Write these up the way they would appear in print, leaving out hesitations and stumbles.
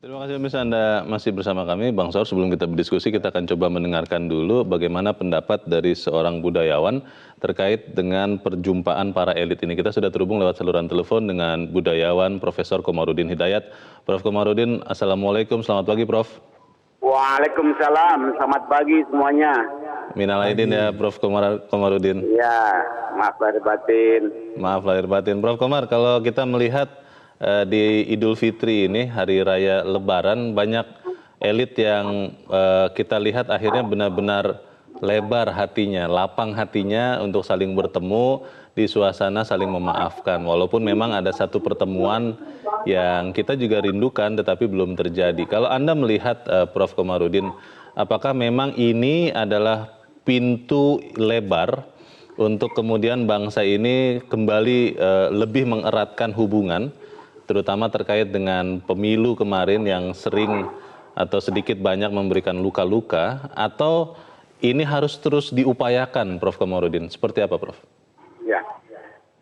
Terima kasih Miss Anda masih bersama kami. Bang Saur, sebelum kita berdiskusi, kita akan coba mendengarkan dulu bagaimana pendapat dari seorang budayawan terkait dengan perjumpaan para elit ini. Kita sudah terhubung lewat saluran telepon dengan budayawan Profesor Komarudin Hidayat. Prof. Komarudin, Assalamualaikum, selamat pagi Prof. Waalaikumsalam, selamat pagi semuanya. Minal aidin ya Prof. Komarudin. Ya, maaf lahir batin. Maaf lahir batin. Prof. Komar, kalau kita melihat di Idul Fitri ini, hari raya Lebaran, banyak elit yang kita lihat akhirnya benar-benar lebar hatinya, lapang hatinya untuk saling bertemu di suasana saling memaafkan. Walaupun memang ada satu pertemuan yang kita juga rindukan tetapi belum terjadi. Kalau Anda melihat Prof. Komarudin, apakah memang ini adalah pintu lebar untuk kemudian bangsa ini kembali lebih mengeratkan hubungan, terutama terkait dengan pemilu kemarin yang sering atau sedikit banyak memberikan luka-luka, atau ini harus terus diupayakan, Prof. Komarudin? Seperti apa, Prof? Ya,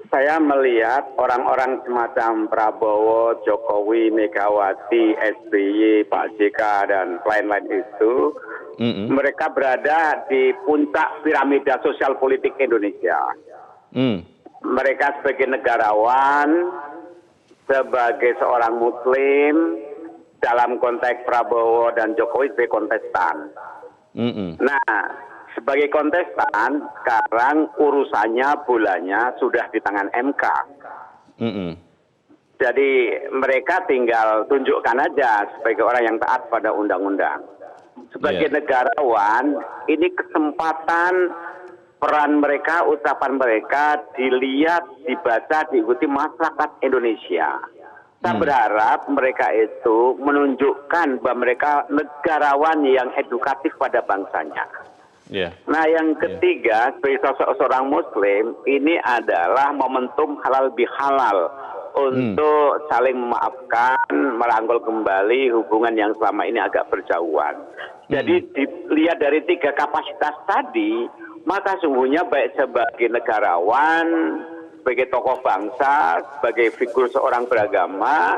saya melihat orang-orang semacam Prabowo, Jokowi, Megawati, SBY, Pak JK, dan lain-lain itu, mereka berada di puncak piramida sosial politik Indonesia. Mereka sebagai negarawan, sebagai seorang Muslim, dalam konteks Prabowo dan Jokowi sebagai kontestan. Nah, sebagai kontestan, sekarang urusannya, bolanya sudah di tangan MK. Jadi mereka tinggal tunjukkan aja sebagai orang yang taat pada undang-undang. Sebagai negarawan, ini kesempatan peran mereka, ucapan mereka dilihat, dibaca, diikuti masyarakat Indonesia. Saya berharap mereka itu menunjukkan bahwa mereka negarawan yang edukatif pada bangsanya. Nah, yang ketiga, sebagai seorang Muslim, ini adalah momentum halal bihalal untuk saling memaafkan, merangkul kembali hubungan yang selama ini agak berjauhan. Jadi dilihat dari tiga kapasitas tadi, maka sungguhnya baik sebagai negarawan, sebagai tokoh bangsa, sebagai figur seorang beragama,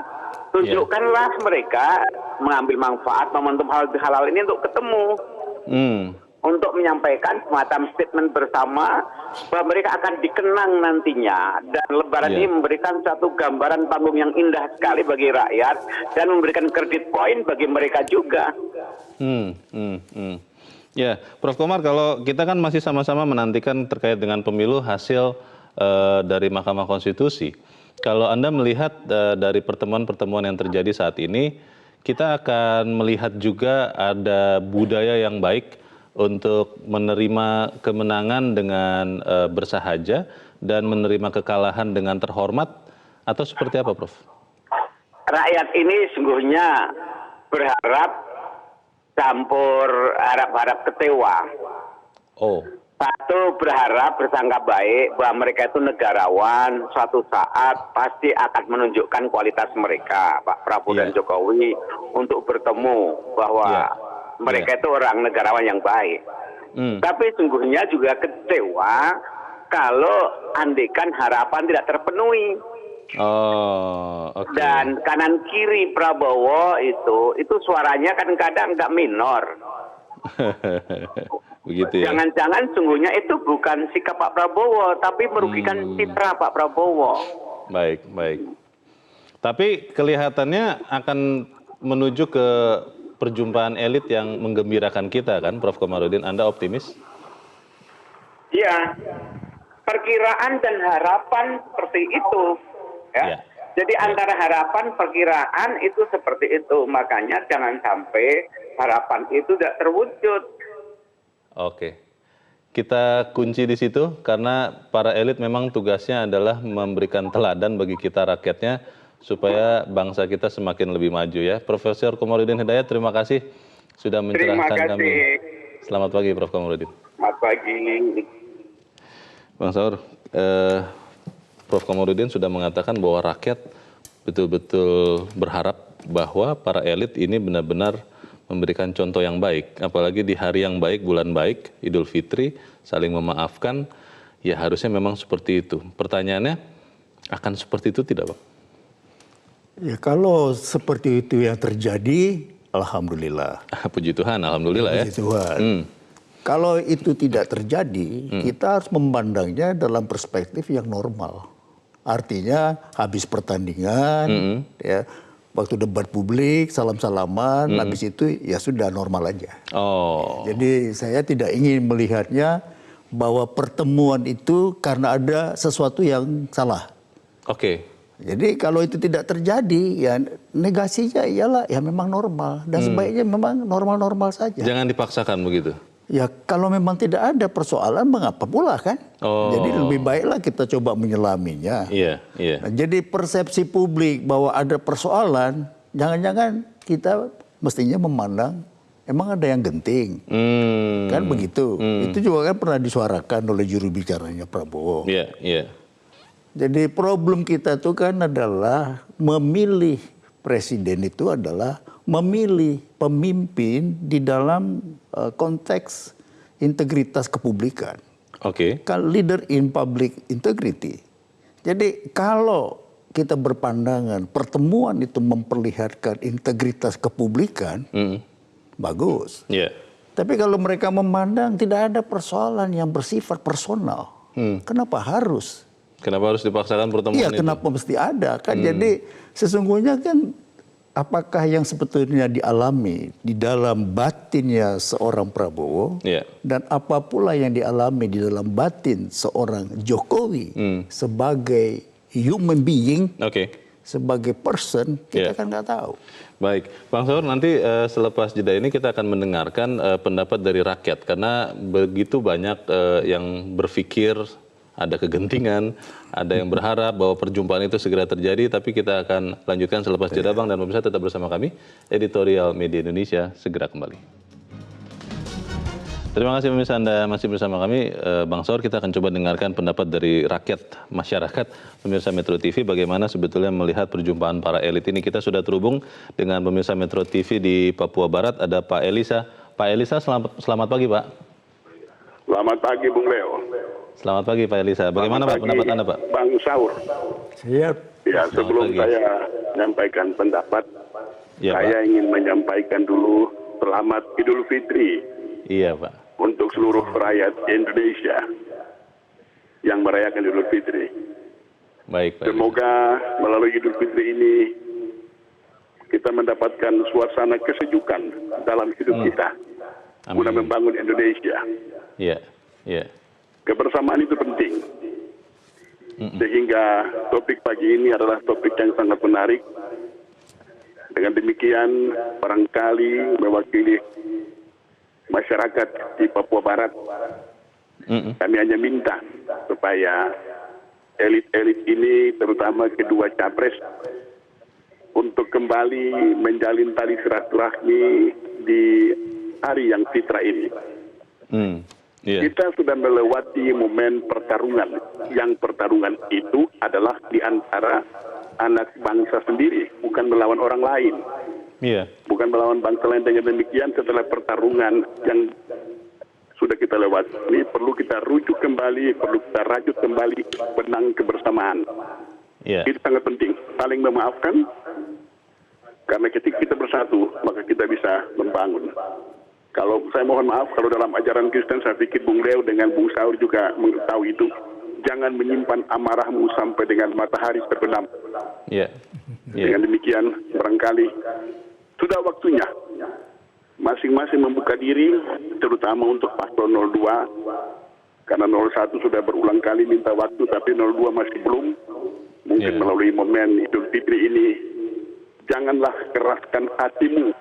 tunjukkanlah mereka mengambil manfaat momentum halal ini untuk ketemu. Untuk menyampaikan semacam statement bersama bahwa mereka akan dikenang nantinya. Dan Lebaran ini memberikan satu gambaran panggung yang indah sekali bagi rakyat dan memberikan kredit poin bagi mereka juga. Ya, Prof. Komar, kalau kita kan masih sama-sama menantikan terkait dengan pemilu hasil dari Mahkamah Konstitusi. Kalau Anda melihat dari pertemuan-pertemuan yang terjadi saat ini, kita akan melihat juga ada budaya yang baik untuk menerima kemenangan dengan bersahaja dan menerima kekalahan dengan terhormat, atau seperti apa, Prof? Rakyat ini sungguhnya berharap campur harap-harap kecewa. Satu, berharap bersangka baik bahwa mereka itu negarawan, suatu saat pasti akan menunjukkan kualitas mereka, Pak Prabowo dan Jokowi, untuk bertemu bahwa mereka itu orang negarawan yang baik. Tapi sungguhnya juga kecewa kalau andekan harapan tidak terpenuhi. Dan kanan kiri Prabowo itu suaranya kadang-kadang nggak minor. Begitu ya. Jangan-jangan sungguhnya itu bukan sikap Pak Prabowo, tapi merugikan citra Pak Prabowo. Baik. Tapi kelihatannya akan menuju ke perjumpaan elit yang menggembirakan kita, kan, Prof. Komarudin? Anda optimis? Iya, perkiraan dan harapan seperti itu. Jadi antara harapan, perkiraan itu seperti itu. Makanya jangan sampai harapan itu tidak terwujud. Kita kunci di situ karena para elit memang tugasnya adalah memberikan teladan bagi kita rakyatnya supaya bangsa kita semakin lebih maju ya. Profesor Komarudin Hidayat, terima kasih sudah mencerahkan kami. Selamat pagi, Prof. Komarudin. Selamat pagi. Bang Saur, Prof. Komarudin sudah mengatakan bahwa rakyat betul-betul berharap bahwa para elit ini benar-benar memberikan contoh yang baik, apalagi di hari yang baik, bulan baik, Idul Fitri, saling memaafkan, ya harusnya memang seperti itu. Pertanyaannya, akan seperti itu tidak, Bang? Ya kalau seperti itu yang terjadi, alhamdulillah. Puji Tuhan, alhamdulillah ya. Puji Tuhan. Kalau itu tidak terjadi, kita harus memandangnya dalam perspektif yang normal. Artinya habis pertandingan, ya, waktu debat publik, salam-salaman, habis itu ya sudah normal aja. Oh, Jadi saya tidak ingin melihatnya bahwa pertemuan itu karena ada sesuatu yang salah. oke. Jadi kalau itu tidak terjadi, ya negasinya ialah ya memang normal dan sebaiknya memang normal-normal saja. Jangan dipaksakan begitu. Ya kalau memang tidak ada persoalan, mengapa pula kan? Oh. Jadi lebih baiklah kita coba menyelaminya. Iya, iya. Nah, jadi persepsi publik bahwa ada persoalan, jangan-jangan kita mestinya memandang emang ada yang genting, kan begitu. Itu juga kan pernah disuarakan oleh juru bicaranya Prabowo. Iya, iya. Jadi problem kita tuh kan adalah memilih presiden itu adalah memilih pemimpin di dalam konteks integritas kepublikan. Oke. Kan leader in public integrity. Jadi kalau kita berpandangan pertemuan itu memperlihatkan integritas kepublikan, bagus. Iya. Tapi kalau mereka memandang tidak ada persoalan yang bersifat personal, kenapa harus? Kenapa harus dipaksakan pertemuan Iya, itu? kenapa mesti ada kan? Jadi sesungguhnya kan apakah yang sebetulnya dialami di dalam batinnya seorang Prabowo Iya. dan apa pula yang dialami di dalam batin seorang Jokowi sebagai human being, Oke. sebagai person, kita Iya. kan nggak tahu. Baik, Bang Saur, nanti selepas jeda ini kita akan mendengarkan pendapat dari rakyat karena begitu banyak yang berpikir ada kegentingan, ada yang berharap bahwa perjumpaan itu segera terjadi, tapi kita akan lanjutkan selepas jeda, Bang, dan pemirsa tetap bersama kami. Editorial Media Indonesia segera kembali. Terima kasih pemirsa Anda masih bersama kami. Bang Saur, kita akan coba dengarkan pendapat dari rakyat masyarakat pemirsa Metro TV bagaimana sebetulnya melihat perjumpaan para elit ini. Kita sudah terhubung dengan pemirsa Metro TV di Papua Barat, ada Pak Elisa. Pak Elisa, selamat pagi, Pak. Selamat pagi, Bung Leo. Selamat pagi, Pak Elisa. Bagaimana, Pak, pendapat Anda, Pak? Bang Saur. Siap. Ya, Selamat sebelum pagi. saya menyampaikan pendapat, Iya, saya Pak. ingin menyampaikan dulu selamat Idul Fitri Iya, Pak. untuk seluruh rakyat Indonesia yang merayakan Idul Fitri. Baik, Pak Elisa. Semoga melalui Idul Fitri ini kita mendapatkan suasana kesejukan dalam hidup kita guna Amin. membangun Indonesia. Iya, iya. Kebersamaan itu penting. Sehingga topik pagi ini adalah topik yang sangat menarik. Dengan demikian, barangkali mewakili masyarakat di Papua Barat, kami hanya minta supaya elit-elit ini, terutama kedua capres, untuk kembali menjalin tali silaturahmi di hari yang fitrah ini. Iya. Kita sudah melewati momen pertarungan. Yang pertarungan itu adalah di antara anak bangsa sendiri, bukan melawan orang lain. Iya. Bukan melawan bangsa lain. Dengan demikian setelah pertarungan yang sudah kita lewati, ini perlu kita rujuk kembali, perlu kita rajut kembali benang kebersamaan. Iya. Itu sangat penting. Saling memaafkan, karena ketika kita bersatu, maka kita bisa membangun. Kalau saya mohon maaf, kalau dalam ajaran Kristen saya pikir Bung Leo dengan Bung Saur juga mengetahui itu. Jangan menyimpan amarahmu sampai dengan matahari terbenam. Iya. Iya. Dengan demikian, barangkali sudah waktunya masing-masing membuka diri, terutama untuk paslon 02. Karena 01 sudah berulang kali minta waktu, tapi 02 masih belum. Mungkin Iya. melalui momen Idul Fitri ini, janganlah keraskan hatimu,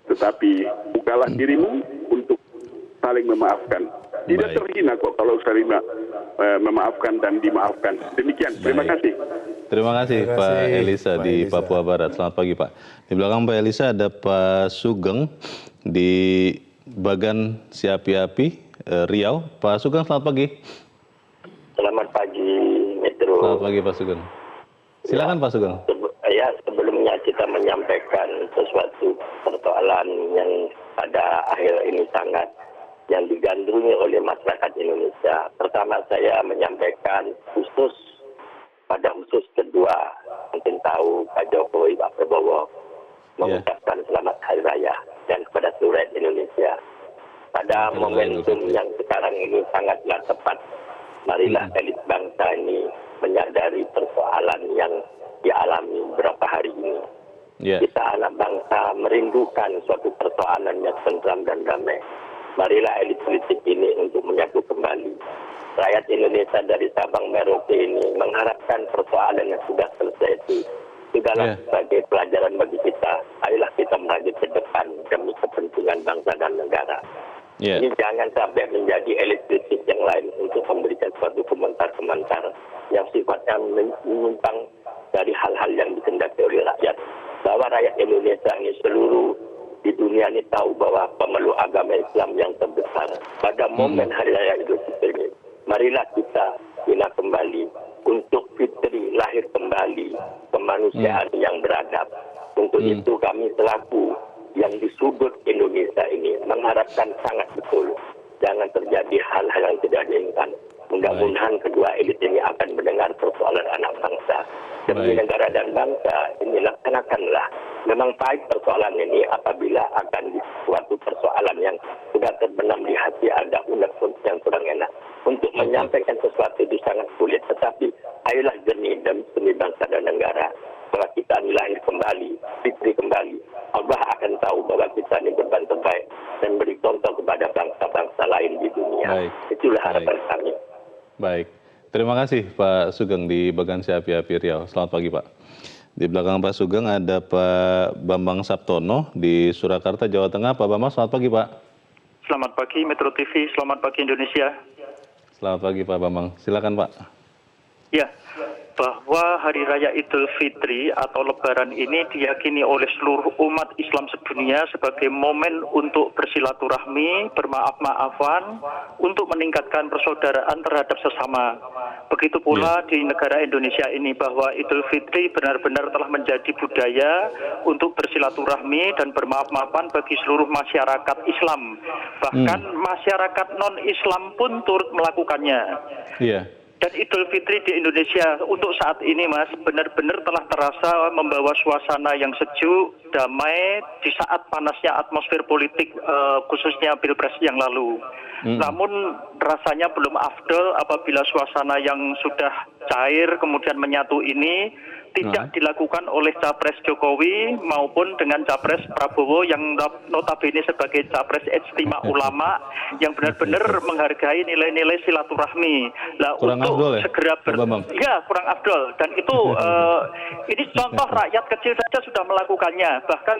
tetapi bukalah dirimu untuk saling memaafkan. Tidak Baik. terhina kok kalau saling memaafkan dan dimaafkan. Demikian, terima Baik. kasih. Terima kasih Terima Pak kasih, Elisa Pak di Elisa. Papua Barat. Selamat pagi, Pak. Di belakang Pak Elisa ada Pak Sugeng di Bagan Siapi-Api, Riau. Pak Sugeng, selamat pagi. Selamat pagi, Metro. Selamat pagi, Pak Sugeng. Silakan, Pak Sugeng. Sebelumnya kita menyampaikan sesuatu persoalan yang pada akhir ini sangat yang digandrungi oleh masyarakat Indonesia. Pertama saya menyampaikan khusus kedua, mungkin tahu Pak Hari Raya dan kepada seluruh rakyat Indonesia. Pada momentum yang sekarang ini sangatlah tepat. Marilah elit bangsa ini menyadari persoalan yang dialami beberapa hari ini. Kita anak bangsa merindukan suatu persoalan yang tentram dan damai. Marilah elit politik ini untuk menyatu kembali. Rakyat Indonesia dari Sabang Merauke ini mengharapkan persoalan yang sudah selesai itu sudahlah sebagai pelajaran bagi kita. Ayolah kita melaju ke depan demi kepentingan bangsa dan negara. Ini jangan sampai menjadi elit politik yang lain untuk memberikan suatu komentar-komentar yang sifatnya menyimpang dari hal-hal yang dikehendaki oleh rakyat. Bahwa rakyat Indonesia ini seluruh di dunia ini tahu bahwa pemeluk agama Islam yang terbesar pada momen Hari Raya Idul Fitri ini. Marilah kita bina kembali untuk fitri lahir kembali kemanusiaan yang beradab. Untuk itu kami selaku yang di sudut Indonesia ini mengharapkan sangat betul jangan terjadi hal-hal yang tidak diinginkan. Mudah-mudahan kedua elit ini akan mendengar persoalan anak bangsa. Demi negara dan bangsa ini laksanakanlah. Memang pahit persoalan ini apabila akan di suatu persoalan yang sudah terbenam di hati ada unek-unek yang kurang enak. Untuk menyampaikan sesuatu itu sangat sulit. Tetapi ayolah jernih demi bangsa dan negara. Bahwa kita ini lahir kembali, fitri kembali. Allah akan tahu bahwa kita ini berbuat terbaik dan beri contoh kepada bangsa-bangsa lain di dunia. Itulah harapan kami. Baik. Terima kasih Pak Sugeng di Bagansi Api-Api Riau. Selamat pagi Pak. Di belakang Pak Sugeng ada Pak Bambang Saptono di Surakarta, Jawa Tengah. Pak Bambang, selamat pagi Pak. Selamat pagi Metro TV, selamat pagi Indonesia. Selamat pagi Pak Bambang. Silakan Pak. Ya, bahwa Hari Raya Idul Fitri atau Lebaran ini diyakini oleh seluruh umat Islam sedunia sebagai momen untuk bersilaturahmi, bermaaf-maafan, untuk meningkatkan persaudaraan terhadap sesama. Begitu pula di negara Indonesia ini bahwa Idul Fitri benar-benar telah menjadi budaya untuk bersilaturahmi dan bermaaf-maafan bagi seluruh masyarakat Islam. Bahkan masyarakat non-Islam pun turut melakukannya. Dan Idul Fitri di Indonesia untuk saat ini Mas benar-benar telah terasa membawa suasana yang sejuk, damai di saat panasnya atmosfer politik khususnya Pilpres yang lalu. Namun rasanya belum afdol apabila suasana yang sudah cair kemudian menyatu ini tidak dilakukan oleh Capres Jokowi maupun dengan Capres Prabowo yang notabene sebagai Capres Ijtima Ulama yang benar-benar menghargai nilai-nilai silaturahmi. Lah untuk segera kurang afdol dan itu ini contoh rakyat kecil saja sudah melakukannya. Bahkan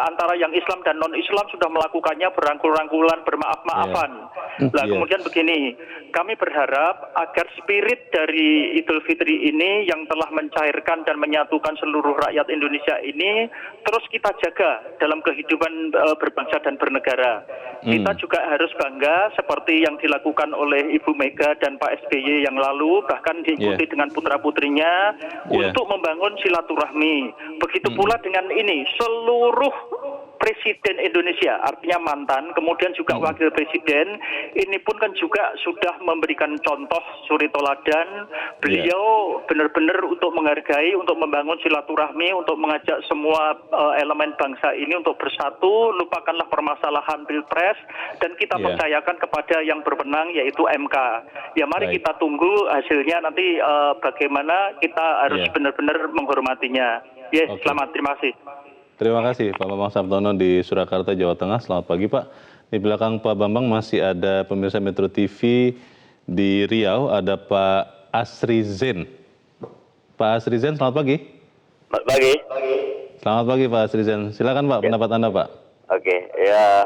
antara yang Islam dan non-Islam sudah melakukannya berangkul-rangkulan, bermaaf-maafan. Nah, kemudian begini, kami berharap agar spirit dari Idul Fitri ini yang telah mencairkan dan menyatukan seluruh rakyat Indonesia ini terus kita jaga dalam kehidupan berbangsa dan bernegara. Kita juga harus bangga seperti yang dilakukan oleh Ibu Mega dan Pak SBY yang lalu, bahkan diikuti dengan putra-putrinya untuk membangun silaturahmi. Begitu pula dengan ini, seluruh Presiden Indonesia, artinya mantan, kemudian juga wakil presiden, ini pun kan juga sudah memberikan contoh suri toladan. Beliau benar-benar untuk menghargai, untuk membangun silaturahmi, untuk mengajak semua elemen bangsa ini untuk bersatu, lupakanlah permasalahan Pilpres, dan kita percayakan kepada yang berwenang yaitu MK. Ya mari kita tunggu hasilnya nanti bagaimana kita harus benar-benar menghormatinya. Selamat, terima kasih. Terima kasih Pak Bambang Saptono di Surakarta, Jawa Tengah. Selamat pagi Pak. Di belakang Pak Bambang masih ada pemirsa Metro TV di Riau, ada Pak Asri Zen. Pak Asri Zen, selamat pagi. Selamat pagi. Selamat pagi Pak Asri Zen. Silakan Pak, pendapat Anda Pak. Oke, ya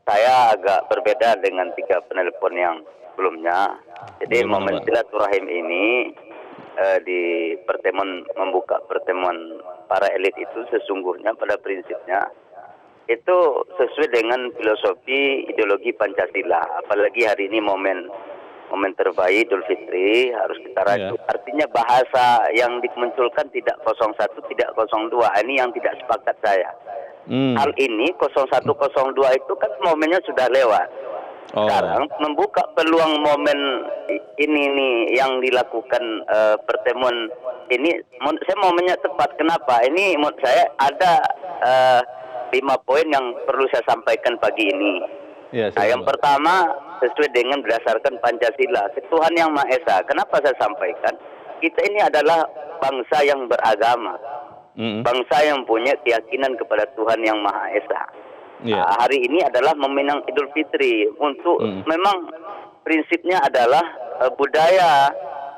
saya agak berbeda dengan 3 penelpon yang sebelumnya. Jadi momen silaturahim ini di pertemuan, membuka pertemuan para elit itu sesungguhnya pada prinsipnya itu sesuai dengan filosofi ideologi Pancasila. Apalagi hari ini momen terbaik Idul Fitri harus kita rajut. Artinya bahasa yang dimunculkan tidak 01, tidak 02. Ini yang tidak sepakat saya. Hal ini 01, 02 itu kan momennya sudah lewat. Sekarang membuka peluang momen ini nih yang dilakukan pertemuan ini, saya momennya tepat. Kenapa? Ini menurut saya ada 5 poin yang perlu saya sampaikan pagi ini. Ya, Nah, yang silakan, Bang. pertama sesuai dengan berdasarkan Pancasila, Tuhan Yang Maha Esa. Kenapa saya sampaikan? Kita ini adalah bangsa yang beragama, bangsa yang punya keyakinan kepada Tuhan Yang Maha Esa. Iya. Hari ini adalah memenang Idul Fitri untuk memang prinsipnya adalah budaya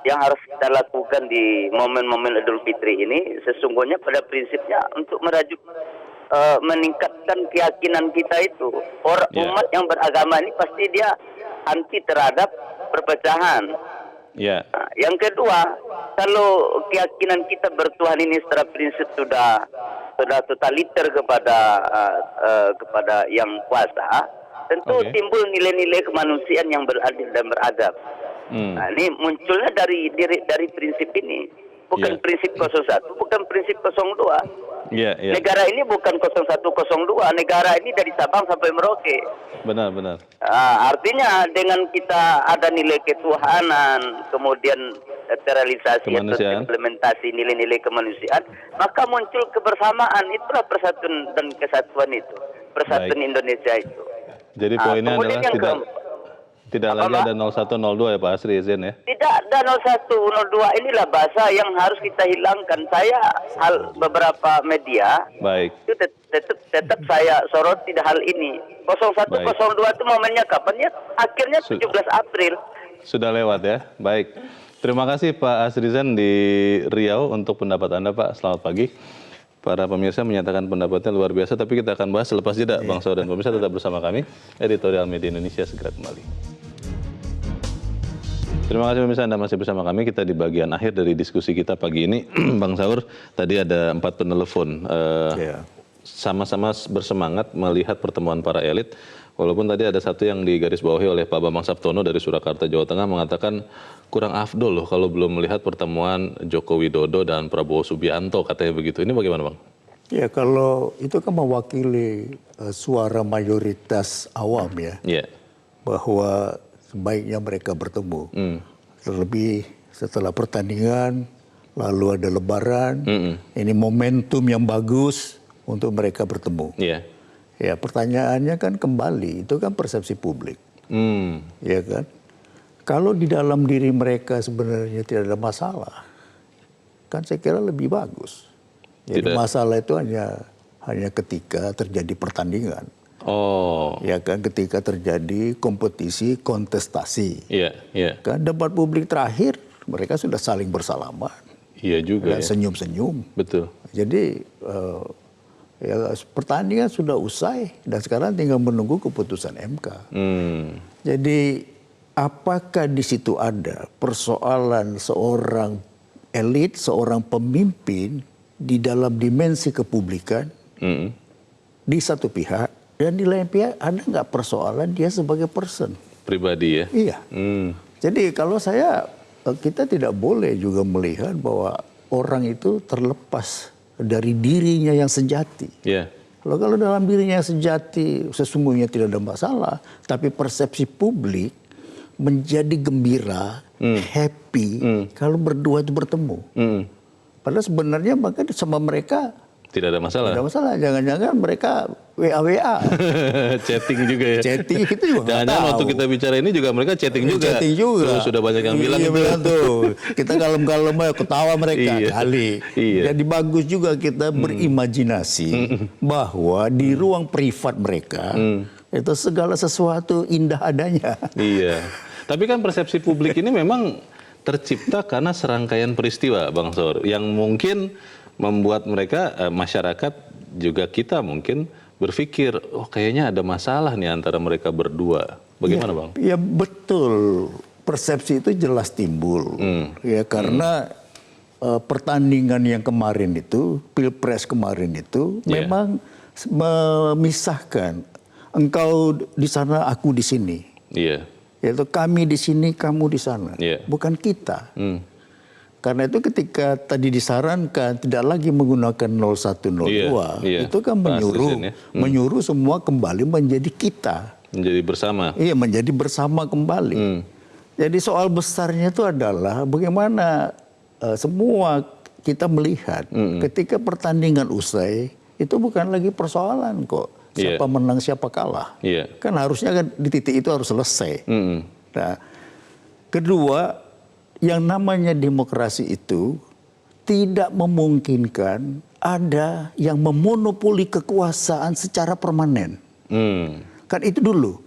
yang harus kita lakukan di momen-momen Idul Fitri ini sesungguhnya pada prinsipnya untuk meningkatkan keyakinan kita itu. Umat yang beragama ini pasti dia anti terhadap perpecahan. Ya. Nah, yang kedua, kalau keyakinan kita bertuhan ini secara prinsip sudah totaliter kepada yang kuasa, tentu timbul nilai-nilai kemanusiaan yang beradil dan beradab. Nah, ini munculnya dari prinsip ini, bukan prinsip 01, bukan prinsip 02. Iya, iya. Negara ini bukan 0102, negara ini dari Sabang sampai Merauke. Benar, benar. Artinya dengan kita ada nilai ketuhanan, kemudian terrealisasi atau implementasi nilai-nilai kemanusiaan, maka muncul kebersamaan. Itulah persatuan dan kesatuan itu, persatuan Indonesia itu. Jadi poinnya adalah tidak lagi ada 0102 ya Pak Asri, izin ya? Tidak ada 0102, inilah bahasa yang harus kita hilangkan. Saya beberapa media itu tetap saya soroti hal ini. 0102 itu momennya kapan ya? Akhirnya 17 April. Sudah lewat ya, baik. Terima kasih Pak Asrizan di Riau untuk pendapat Anda Pak, selamat pagi. Para pemirsa menyatakan pendapatnya luar biasa, tapi kita akan bahas selepas jeda. Bang Saur dan pemirsa tetap bersama kami. Editorial Media Indonesia segera kembali. Terima kasih pemirsa Anda masih bersama kami. Kita di bagian akhir dari diskusi kita pagi ini. Bang Saur, tadi ada 4 penelepon. Sama-sama bersemangat melihat pertemuan para elit. Walaupun tadi ada satu yang digarisbawahi oleh Pak Bambang Saptono dari Surakarta, Jawa Tengah mengatakan kurang afdol loh kalau belum melihat pertemuan Joko Widodo dan Prabowo Subianto, katanya begitu. Ini bagaimana Bang? Ya kalau itu kan mewakili suara mayoritas awam ya. Iya. Bahwa sebaiknya mereka bertemu. Terlebih setelah pertandingan, lalu ada lebaran, ini momentum yang bagus untuk mereka bertemu. Iya. Ya pertanyaannya kan kembali, itu kan persepsi publik. Ya kan? Kalau di dalam diri mereka sebenarnya tidak ada masalah, kan saya kira lebih bagus. Jadi masalah itu hanya ketika terjadi pertandingan. Ya kan, ketika terjadi kompetisi, kontestasi. Iya, iya. Kan debat publik terakhir mereka sudah saling bersalaman. Iya juga. Senyum-senyum. Betul. Jadi ya pertandingan sudah usai dan sekarang tinggal menunggu keputusan MK. Jadi apakah di situ ada persoalan seorang elit, seorang pemimpin di dalam dimensi kepublikan di satu pihak, dan di lain pihak ada nggak persoalan dia sebagai person pribadi ya? Iya. Jadi kalau kita tidak boleh juga melihat bahwa orang itu terlepas dari dirinya yang sejati. Yeah. Kalau dalam dirinya yang sejati sesungguhnya tidak ada masalah, tapi persepsi publik menjadi gembira, happy kalau berdua itu bertemu. Padahal sebenarnya maka sama mereka tidak ada masalah. Tidak ada masalah. Jangan-jangan mereka WA. Chatting juga ya. Chatting itu juga. Jangan-jangan waktu kita bicara ini juga mereka chatting juga. Chatting juga. Terus sudah banyak yang bilang. Iya bilang tuh. Kita kalem-kalem aja ketawa mereka kali. Jadi bagus juga kita berimajinasi bahwa di ruang privat mereka itu segala sesuatu indah adanya. Iya. Tapi kan persepsi publik ini memang tercipta karena serangkaian peristiwa, Bang Saur, yang mungkin membuat mereka, masyarakat juga kita mungkin berpikir, oh kayaknya ada masalah nih antara mereka berdua. Bagaimana Bang? Ya betul, persepsi itu jelas timbul. Ya karena pertandingan yang kemarin itu, Pilpres kemarin itu memang memisahkan. Engkau di sana, aku di sini. Iya. Yaitu kami di sini, kamu di sana. Bukan kita. Karena itu ketika tadi disarankan tidak lagi menggunakan 0102, itu kan menyuruh semua kembali menjadi kita. Menjadi bersama. Iya, menjadi bersama kembali. Jadi soal besarnya itu adalah bagaimana semua kita melihat ketika pertandingan usai, itu bukan lagi persoalan kok. Siapa menang, siapa kalah. Kan harusnya kan di titik itu harus selesai. Nah, kedua, yang namanya demokrasi itu tidak memungkinkan ada yang memonopoli kekuasaan secara permanen. Kan itu dulu.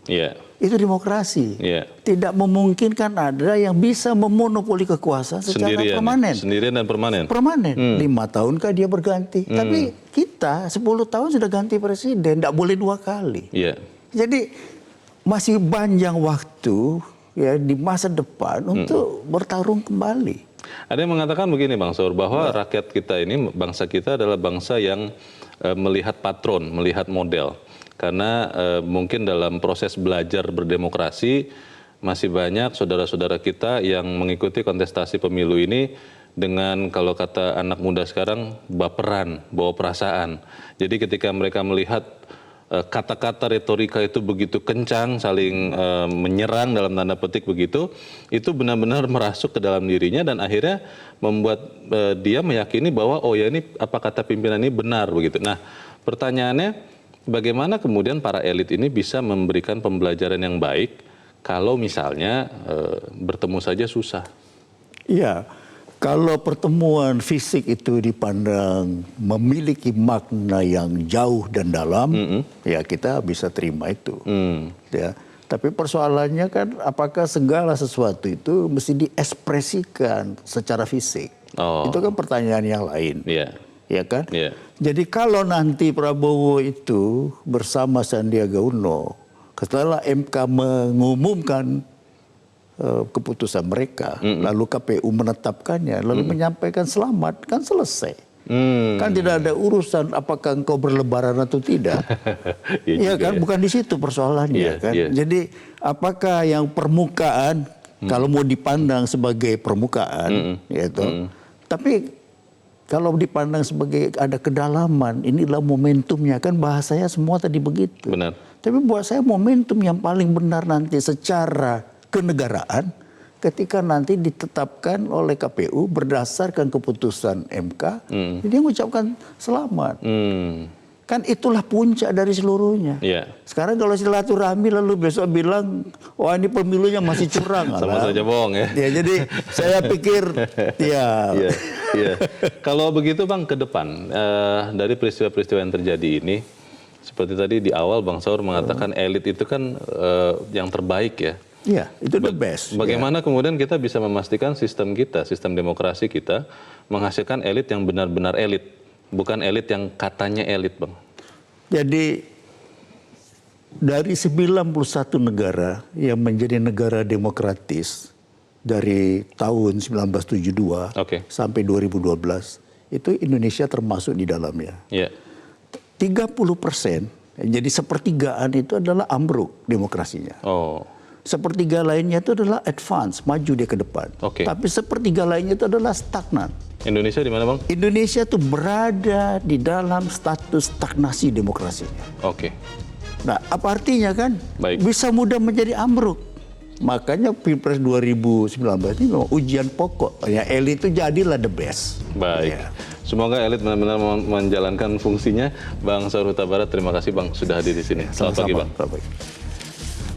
Itu demokrasi. Tidak memungkinkan ada yang bisa memonopoli kekuasaan secara permanen. Sendirian dan permanen. Permanen. 5 tahunkah dia berganti. Tapi kita 10 tahun sudah ganti presiden. Tidak boleh 2 kali. Jadi masih panjang waktu ya di masa depan untuk bertarung kembali. Ada yang mengatakan begini Bang Saur, bahwa rakyat kita ini, bangsa kita adalah bangsa yang melihat patron, melihat model. Karena mungkin dalam proses belajar berdemokrasi masih banyak saudara-saudara kita yang mengikuti kontestasi pemilu ini dengan, kalau kata anak muda sekarang, baperan, bawa perasaan. Jadi ketika mereka melihat kata-kata retorika itu begitu kencang, saling menyerang dalam tanda petik begitu, itu benar-benar merasuk ke dalam dirinya dan akhirnya membuat dia meyakini bahwa oh ya ini apa kata pimpinan ini benar begitu. Nah, pertanyaannya, bagaimana kemudian para elit ini bisa memberikan pembelajaran yang baik kalau misalnya bertemu saja susah? Iya, kalau pertemuan fisik itu dipandang memiliki makna yang jauh dan dalam, ya kita bisa terima itu. Ya. Tapi persoalannya kan apakah segala sesuatu itu mesti diekspresikan secara fisik? Itu kan pertanyaan yang lain. Ya kan? Jadi kalau nanti Prabowo itu bersama Sandiaga Uno, setelah MK mengumumkan keputusan mereka, lalu KPU menetapkannya, lalu menyampaikan selamat, kan selesai. Kan tidak ada urusan apakah engkau berlebaran atau tidak. Iya kan? Bukan di situ persoalannya kan. Jadi apakah yang permukaan, kalau mau dipandang sebagai permukaan, yaitu, tapi kalau dipandang sebagai ada kedalaman, inilah momentumnya. Kan bahasanya semua tadi begitu. Benar. Tapi buat saya momentum yang paling benar nanti secara kenegaraan ketika nanti ditetapkan oleh KPU berdasarkan keputusan MK, dia mengucapkan selamat. Kan itulah puncak dari seluruhnya. Sekarang kalau silaturahmi lalu besok bilang, wah ini pemilunya masih curang. Sama saja bohong ya. Jadi saya pikir, Kalau begitu Bang, ke depan dari peristiwa-peristiwa yang terjadi ini, seperti tadi di awal Bang Saur mengatakan elit itu kan yang terbaik ya. Iya, itu the best. Bagaimana kemudian kita bisa memastikan sistem kita, sistem demokrasi kita menghasilkan elit yang benar-benar elit, bukan elit yang katanya elit, Bang? Jadi dari 91 negara yang menjadi negara demokratis dari tahun 1972 sampai 2012, itu Indonesia termasuk di dalamnya. 30%, jadi sepertigaan itu adalah ambruk demokrasinya. Sepertiga lainnya itu adalah advance, maju dia ke depan. Tapi sepertiga lainnya itu adalah stagnan. Indonesia di mana Bang? Indonesia itu berada di dalam status stagnasi demokrasinya. Nah, apa artinya kan? Bisa mudah menjadi ambruk. Makanya Pilpres 2019 ini memang ujian pokok. Ya, elit itu jadilah the best. Semoga elit benar-benar menjalankan fungsinya. Bang Saur Huta Barat, terima kasih Bang sudah hadir di sini. Selamat pagi Bang.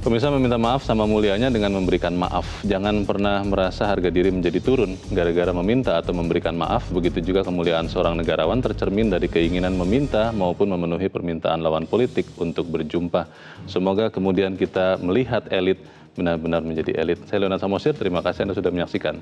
Pemirsa, meminta maaf sama mulianya dengan memberikan maaf. Jangan pernah merasa harga diri menjadi turun gara-gara meminta atau memberikan maaf. Begitu juga kemuliaan seorang negarawan tercermin dari keinginan meminta maupun memenuhi permintaan lawan politik untuk berjumpa. Semoga kemudian kita melihat elit benar-benar menjadi elit. Saya Leonard Samosir, terima kasih Anda sudah menyaksikan.